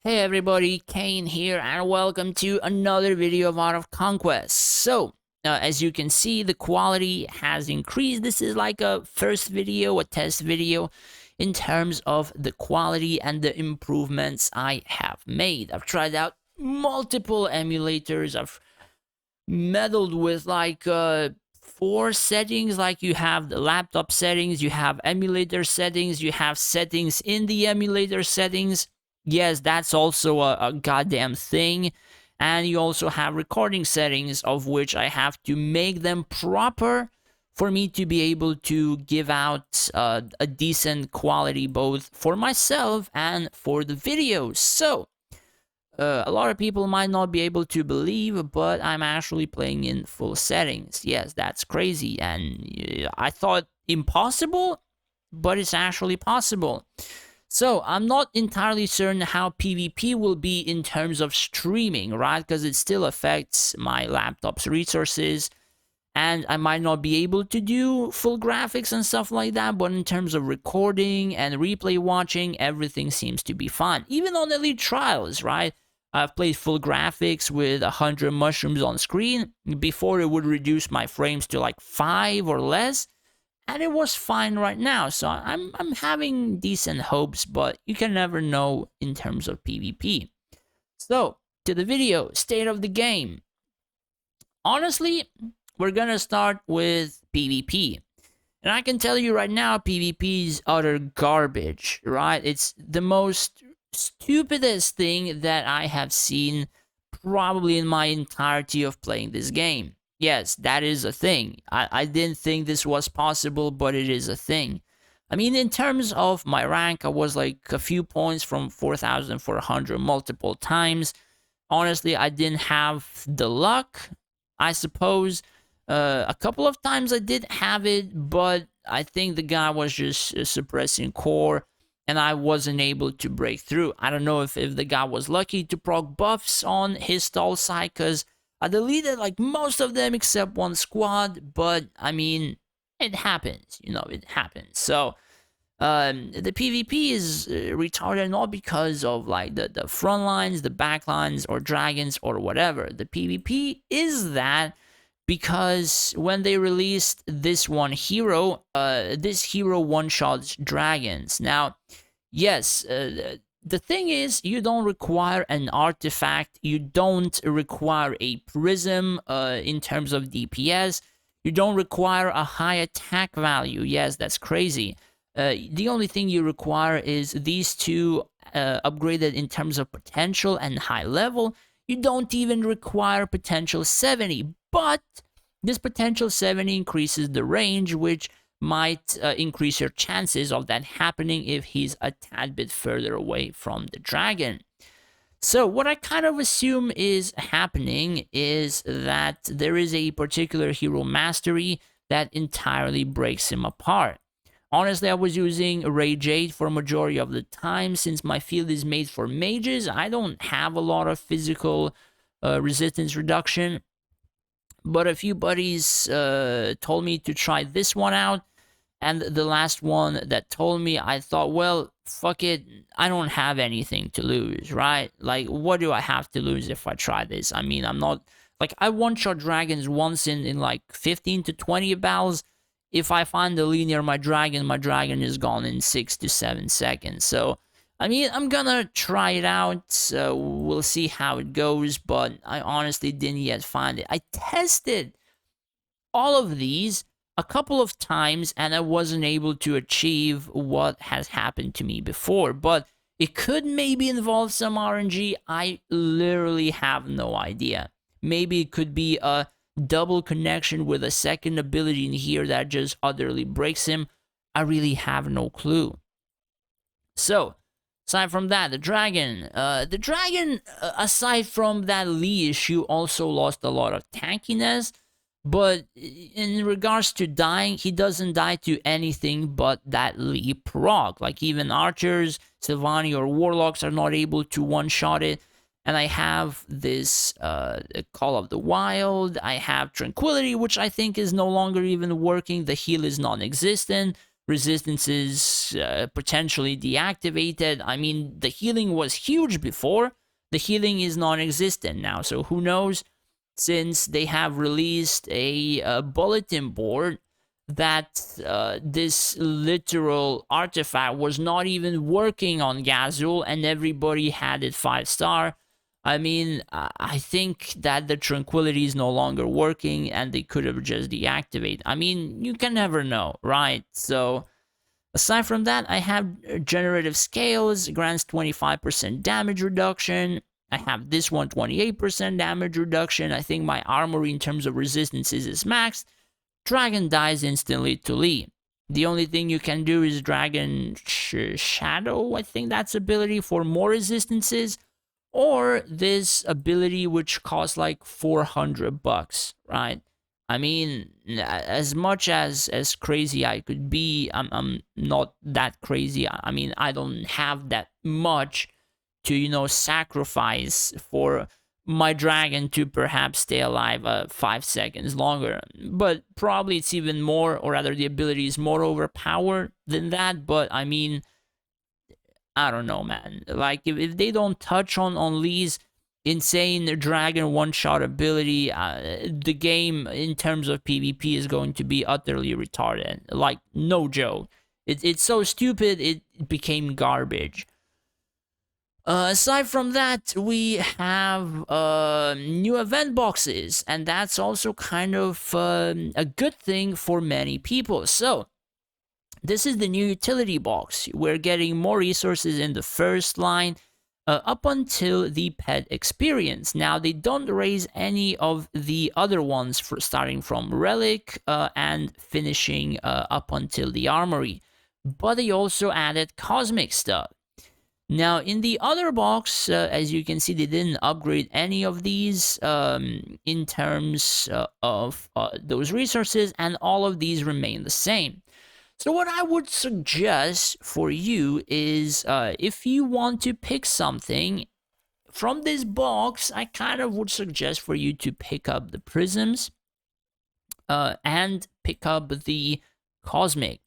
Hey everybody, Kane here, and welcome to another video of Art of Conquest. As you can see, the quality has increased. This is like a first video, a test video, in terms of the quality and the improvements I have made. I've tried out multiple emulators. I've meddled with four settings. Like, you have the laptop settings, you have emulator settings, you have settings in the emulator settings. Yes, that's also a goddamn thing. And you also have recording settings, of which I have to make them proper for me to be able to give out a decent quality both for myself and for the videos. A lot of people might not be able to believe, but I'm actually playing in full settings. Yes, that's crazy. And I thought impossible, but it's actually possible. So I'm not entirely certain how PvP will be in terms of streaming, right? Because it still affects my laptop's resources, and I might not be able to do full graphics and stuff like that. But in terms of recording and replay watching, everything seems to be fine. Even on Elite Trials, right? I've played full graphics with 100 mushrooms on screen. Before, it would reduce my frames to like 5 or less, and it was fine right now. So I'm having decent hopes, but you can never know in terms of PvP. So, to the video, state of the game. Honestly, we're gonna start with PvP. And I can tell you right now, PvP is utter garbage, right? It's the most stupidest thing that I have seen probably in my entirety of playing this game. Yes, that is a thing. I didn't think this was possible, but it is a thing. I mean, in terms of my rank, I was like a few points from 4,400 multiple times. Honestly, I didn't have the luck, I suppose. A couple of times I did have it, but I think the guy was just suppressing core, and I wasn't able to break through. I don't know if the guy was lucky to proc buffs on his stall side, because I deleted like most of them except one squad, but I mean, it happens, it happens. So, the PvP is retarded not because of like the front lines, the back lines, or dragons, or whatever. The PvP is that because when they released this this hero one-shots dragons. Now, yes, the thing is, you don't require an artifact, you don't require a prism in terms of DPS, you don't require a high attack value. Yes, that's crazy. The only thing you require is these two upgraded in terms of potential and high level. You don't even require potential 70, but this potential 70 increases the range, which might increase your chances of that happening if he's a tad bit further away from the dragon. So what I kind of assume is happening is that there is a particular hero mastery that entirely breaks him apart. Honestly, I was using Rage 8 for a majority of the time. Since my field is made for mages, I don't have a lot of physical resistance reduction. But a few buddies told me to try this one out. And the last one that told me, I thought, well, fuck it. I don't have anything to lose, right? Like, what do I have to lose if I try this? I mean, I'm not... Like, I one-shot dragons once in like 15 to 20 battles. If I find the linear my dragon is gone in 6 to 7 seconds. So, I mean, I'm gonna try it out. We'll see how it goes, but I honestly didn't yet find it. I tested all of these a couple of times, and I wasn't able to achieve what has happened to me before. But it could maybe involve some RNG. I literally have no idea. Maybe it could be a double connection with a second ability in here that just utterly breaks him. I really have no clue. So, aside from that, the dragon, aside from that Lee issue, also lost a lot of tankiness. But in regards to dying, he doesn't die to anything but that Lee proc. Like, even archers, Sylvani, or warlocks are not able to one-shot it. And I have this Call of the Wild. I have Tranquility, which I think is no longer even working. The heal is non-existent. resistances potentially deactivated. I mean, the healing was huge before. The healing is non-existent now, so who knows, since they have released a bulletin board that this literal artifact was not even working on Gazul and everybody had it 5-star. I mean, I think that the Tranquility is no longer working and they could have just deactivated. I mean, you can never know, right? So, aside from that, I have Generative Scales, grants 25% damage reduction. I have this one, 28% damage reduction. I think my armory in terms of resistances is maxed. Dragon dies instantly to Lee. The only thing you can do is Dragon Shadow, I think that's ability for more resistances. Or this ability which costs like $400, right? I mean, as much as crazy I could be, I'm not that crazy. I mean, I don't have that much to, you know, sacrifice for my dragon to perhaps stay alive 5 seconds longer. But probably it's even more, or rather the ability is more overpowered than that. But I mean, I don't know, man. Like, if they don't touch on Lee's insane dragon one-shot ability, the game in terms of PvP is going to be utterly retarded. Like, no joke. It's so stupid, it became garbage. Aside from that, we have new event boxes, and that's also kind of a good thing for many people. So, this is the new utility box. We're getting more resources in the first line up until the pet experience. Now, they don't raise any of the other ones for starting from relic and finishing up until the armory, but they also added cosmic stuff. Now, in the other box, as you can see, they didn't upgrade any of these in terms of those resources, and all of these remain the same. So what I would suggest for you is, if you want to pick something from this box, I kind of would suggest for you to pick up the prisms and pick up the cosmic.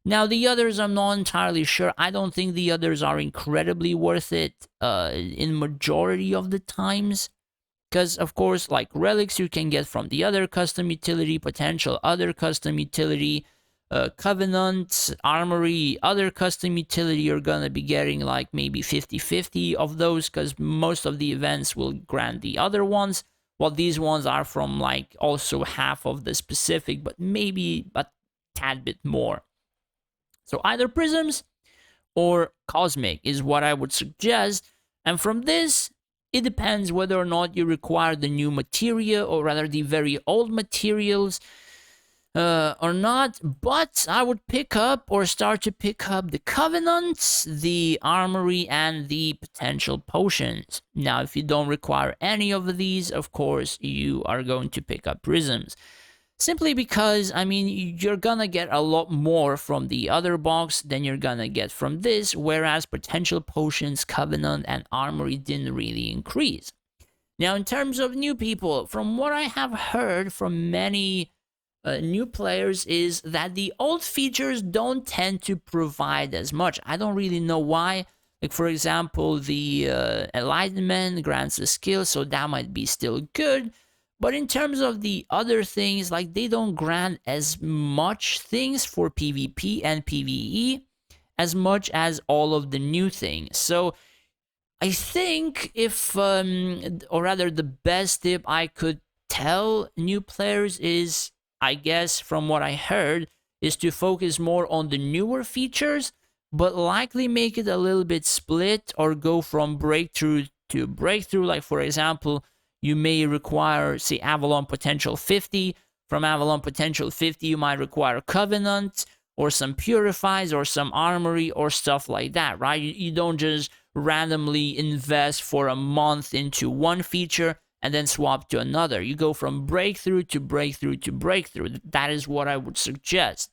Now, the others, I'm not entirely sure. I don't think the others are incredibly worth it in majority of the times. Because, of course, like relics you can get from the other custom utility, potential other custom utility, Covenant, Armory, other custom utility, you're gonna be getting like maybe 50-50 of those, because most of the events will grant the other ones, while these ones are from like also half of the specific, but maybe a tad bit more. So either prisms or cosmic is what I would suggest, and from this, it depends whether or not you require the new materia, or rather the very old materials, or not, but I would pick up or start to pick up the Covenants, the Armory, and the potential potions. Now, if you don't require any of these, of course, you are going to pick up Prisms. Simply because, I mean, you're gonna get a lot more from the other box than you're gonna get from this, whereas potential potions, Covenant, and Armory didn't really increase. Now, in terms of new people, from what I have heard from many new players, is that the old features don't tend to provide as much. I don't really know why. Like, for example, the Enlightenment grants a skill, so that might be still good. But in terms of the other things, like, they don't grant as much things for PvP and PvE as much as all of the new things. So I think if, or rather the best tip I could tell new players is, I guess from what I heard, is to focus more on the newer features, but likely make it a little bit split, or go from breakthrough to breakthrough. Like, for example, you may require, say, Avalon Potential 50. From Avalon Potential 50, you might require Covenant, or some Purifies, or some Armory, or stuff like that, right? You don't just randomly invest for a month into one feature and then swap to another. You go from breakthrough to breakthrough to breakthrough. That is what I would suggest.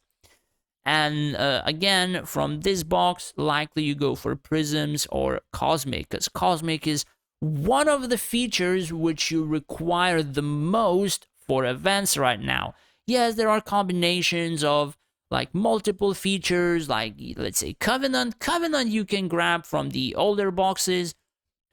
And again, from this box, likely you go for Prisms or Cosmic, because Cosmic is one of the features which you require the most for events right now. Yes, there are combinations of like multiple features, like let's say Covenant. Covenant you can grab from the older boxes.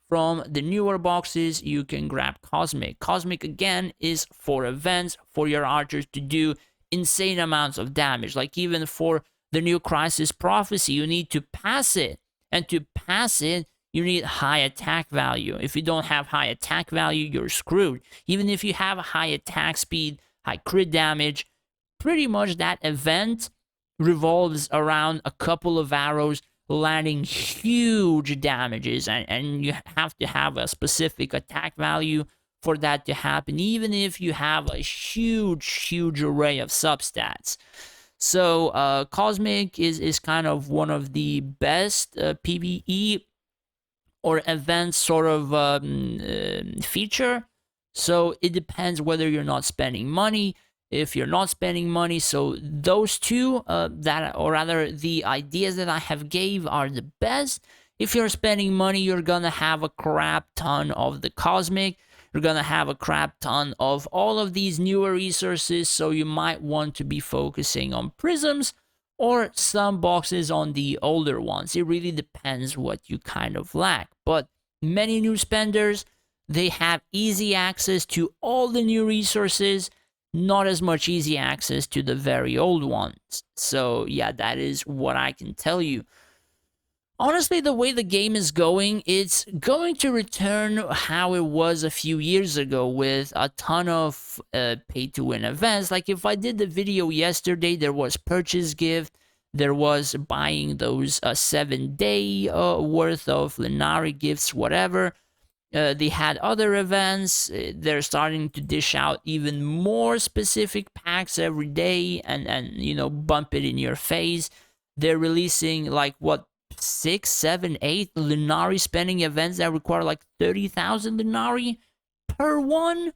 From the newer boxes, you can grab Cosmic. Cosmic, again, is for events, for your archers to do insane amounts of damage. Like even for the new Crisis Prophecy, you need to pass it. And to pass it, you need high attack value. If you don't have high attack value, you're screwed. Even if you have a high attack speed, high crit damage, pretty much that event revolves around a couple of arrows landing huge damages, and you have to have a specific attack value for that to happen, even if you have a huge array of substats. So Cosmic is kind of one of the best PvE or event sort of feature. So it depends whether you're not spending money. If you're not spending money, so those two that, or rather the ideas that I have gave are the best. If you're spending money, you're gonna have a crap ton of the Cosmic. You're gonna have a crap ton of all of these newer resources, so you might want to be focusing on prisms or some boxes on the older ones. It really depends what you kind of lack. But many new spenders, they have easy access to all the new resources, not as much easy access to the very old ones. So yeah, that is what I can tell you. Honestly, the way the game is going, it's going to return how it was a few years ago with a ton of pay-to-win events. Like if I did the video yesterday, there was purchase gift, there was buying those 7-day worth of Lenari gifts, whatever. They had other events. They're starting to dish out even more specific packs every day and you know, bump it in your face. They're releasing like what, 6, 7, 8 Lunari spending events that require like 30,000 Lunari per one.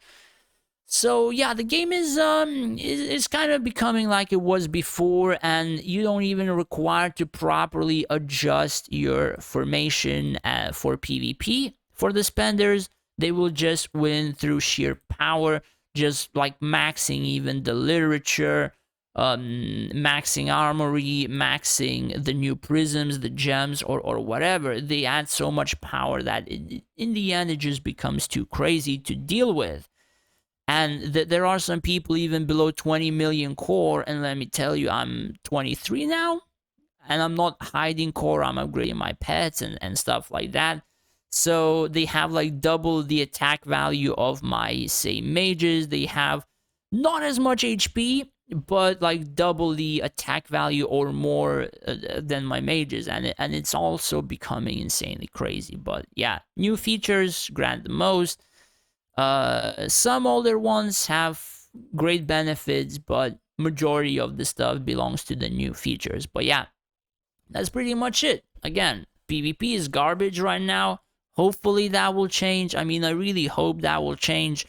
So yeah, the game is kind of becoming like it was before, and you don't even require to properly adjust your formation for PvP. For the spenders, they will just win through sheer power, just like maxing even the literature, maxing armory, maxing the new prisms, the gems, or whatever. They add so much power that in the end it just becomes too crazy to deal with. And there are some people even below 20 million core, and let me tell you, I'm 23 now, and I'm not hiding core, I'm upgrading my pets and stuff like that. So they have like double the attack value of my, say, mages. They have not as much HP, but like double the attack value or more than my mages, and it's also becoming insanely crazy. But yeah, new features grant the most. Some older ones have great benefits, but majority of the stuff belongs to the new features. But yeah, that's pretty much it. Again, PvP is garbage right now. Hopefully that will change. I mean, I really hope that will change.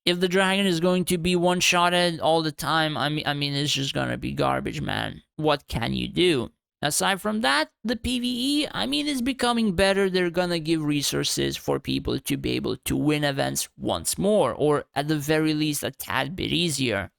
If the dragon is going to be one-shotted all the time, I mean, it's just gonna be garbage, man. What can you do? Aside from that, the PvE, I mean, is becoming better. They're gonna give resources for people to be able to win events once more, or at the very least, a tad bit easier.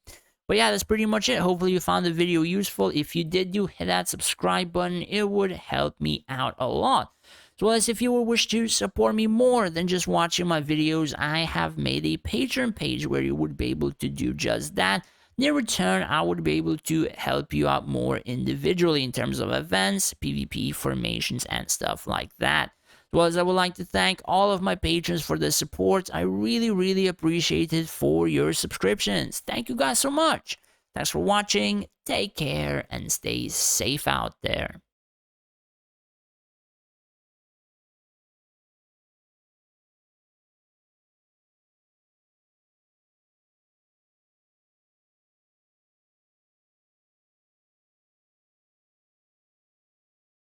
But yeah, that's pretty much it. Hopefully you found the video useful. If you did, do hit that subscribe button. It would help me out a lot. As well as if you would wish to support me more than just watching my videos, I have made a Patreon page where you would be able to do just that. In return, I would be able to help you out more individually in terms of events, PvP, formations, and stuff like that. As well as I would like to thank all of my patrons for the support. I really appreciate it for your subscriptions. Thank you guys so much. Thanks for watching, take care, and stay safe out there.